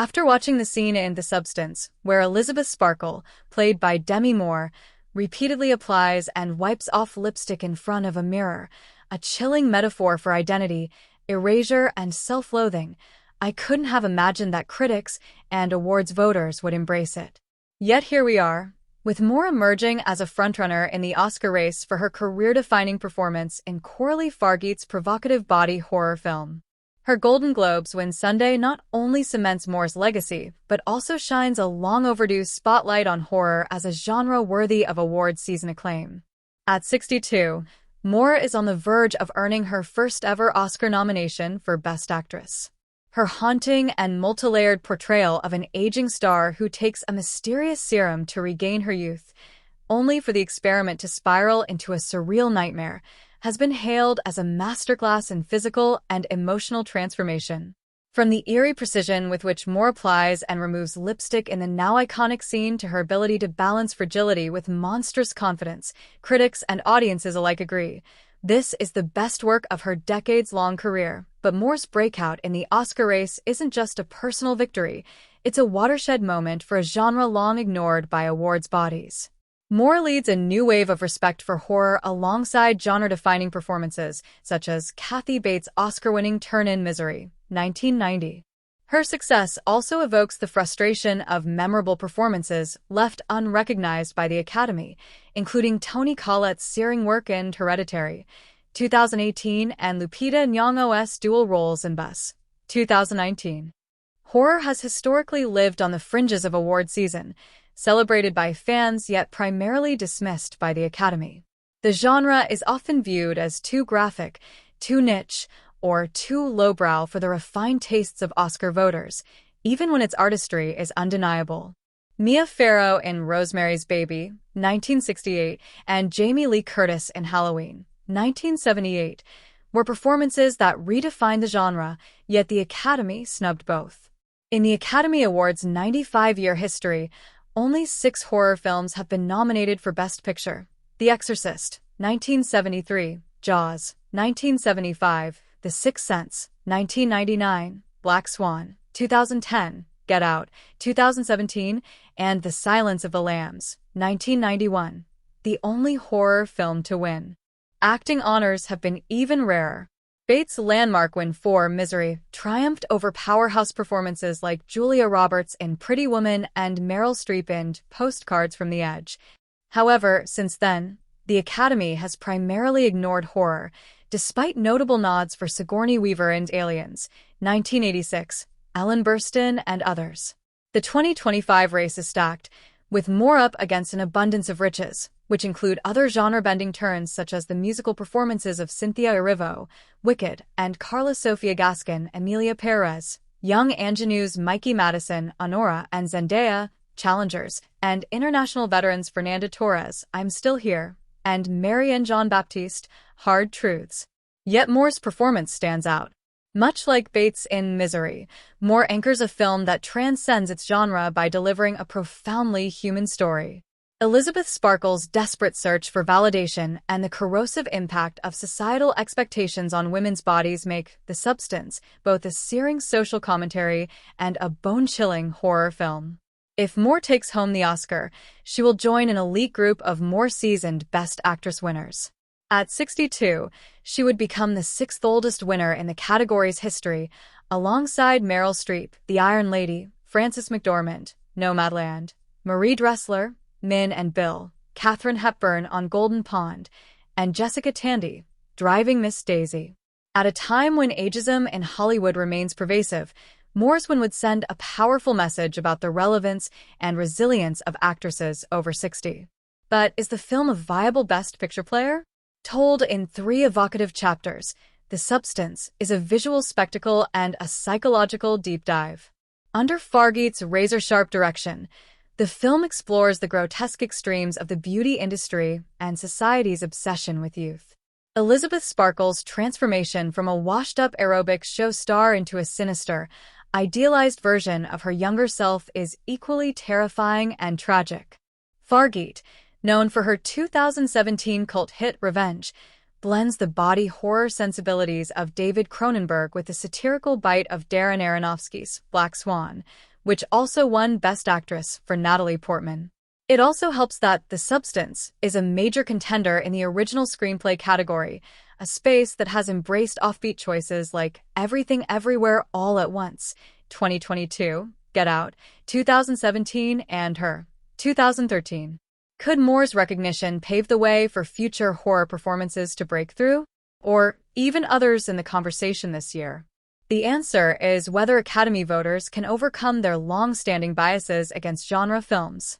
After watching the scene in The Substance, where Elizabeth Sparkle, played by Demi Moore, repeatedly applies and wipes off lipstick in front of a mirror, a chilling metaphor for identity, erasure, and self-loathing, I couldn't have imagined that critics and awards voters would embrace it. Yet here we are, with Moore emerging as a frontrunner in the Oscar race for her career-defining performance in Coralie Fargeet's provocative body horror film. Her Golden Globes win Sunday not only cements Moore's legacy, but also shines a long-overdue spotlight on horror as a genre worthy of awards season acclaim. At 62, Moore is on the verge of earning her first-ever Oscar nomination for Best Actress. Her haunting and multi-layered portrayal of an aging star who takes a mysterious serum to regain her youth, only for the experiment to spiral into a surreal nightmare, has been hailed as a masterclass in physical and emotional transformation. From the eerie precision with which Moore applies and removes lipstick in the now iconic scene to her ability to balance fragility with monstrous confidence, critics and audiences alike agree. This is the best work of her decades-long career, but Moore's breakout in the Oscar race isn't just a personal victory, it's a watershed moment for a genre long ignored by awards bodies. Moore leads a new wave of respect for horror alongside genre-defining performances, such as Kathy Bates' Oscar-winning Turn-In Misery, 1990. Her success also evokes the frustration of memorable performances left unrecognized by the Academy, including Toni Collette's searing work in Hereditary, 2018, and Lupita Nyong'o's dual roles in Bus, 2019. Horror has historically lived on the fringes of award season, celebrated by fans yet primarily dismissed by the Academy. The genre is often viewed as too graphic, too niche, or too lowbrow for the refined tastes of Oscar voters, even when its artistry is undeniable. Mia Farrow in Rosemary's Baby, 1968, and Jamie Lee Curtis in Halloween, 1978, were performances that redefined the genre, yet the Academy snubbed both. In the Academy Awards' 95-year history, only 6 horror films have been nominated for Best Picture: The Exorcist, 1973, Jaws, 1975, The Sixth Sense, 1999, Black Swan, 2010, Get Out, 2017, and The Silence of the Lambs, 1991, the only horror film to win. Acting honors have been even rarer. Bates' landmark win for Misery triumphed over powerhouse performances like Julia Roberts in Pretty Woman and Meryl Streep in Postcards from the Edge. However, since then, the Academy has primarily ignored horror, despite notable nods for Sigourney Weaver and Aliens, 1986, Ellen Burstyn, and others. The 2025 race is stacked, with Moore up against an abundance of riches, which include other genre-bending turns such as the musical performances of Cynthia Erivo, Wicked, and Carla Sofia Gaskin, Emilia Perez, young ingenues Mikey Madison, Honora, and Zendaya, Challengers, and international veterans Fernanda Torres, I'm Still Here, and Marianne Jean-Baptiste, Hard Truths. Yet Moore's performance stands out. Much like Bates in Misery, Moore anchors a film that transcends its genre by delivering a profoundly human story. Elizabeth Sparkle's desperate search for validation and the corrosive impact of societal expectations on women's bodies make The Substance both a searing social commentary and a bone-chilling horror film. If Moore takes home the Oscar, she will join an elite group of more seasoned Best Actress winners. At 62, she would become the 6th oldest winner in the category's history, alongside Meryl Streep, The Iron Lady, Frances McDormand, Nomadland, Marie Dressler, Min and Bill, Katharine Hepburn on Golden Pond, and Jessica Tandy, Driving Miss Daisy. At a time when ageism in Hollywood remains pervasive, Moore's win would send a powerful message about the relevance and resilience of actresses over 60. But is the film a viable Best Picture player? Told in 3 evocative chapters, The Substance is a visual spectacle and a psychological deep dive. Under Fargeet's razor-sharp direction, the film explores the grotesque extremes of the beauty industry and society's obsession with youth. Elizabeth Sparkle's transformation from a washed-up aerobics show star into a sinister, idealized version of her younger self is equally terrifying and tragic. Fargeet, known for her 2017 cult hit Revenge, blends the body horror sensibilities of David Cronenberg with the satirical bite of Darren Aronofsky's Black Swan, which also won Best Actress for Natalie Portman. It also helps that The Substance is a major contender in the original screenplay category, a space that has embraced offbeat choices like Everything Everywhere All at Once, 2022, Get Out, 2017, and Her, 2013. Could Moore's recognition pave the way for future horror performances to break through? Or even others in the conversation this year? The answer is whether Academy voters can overcome their long-standing biases against genre films.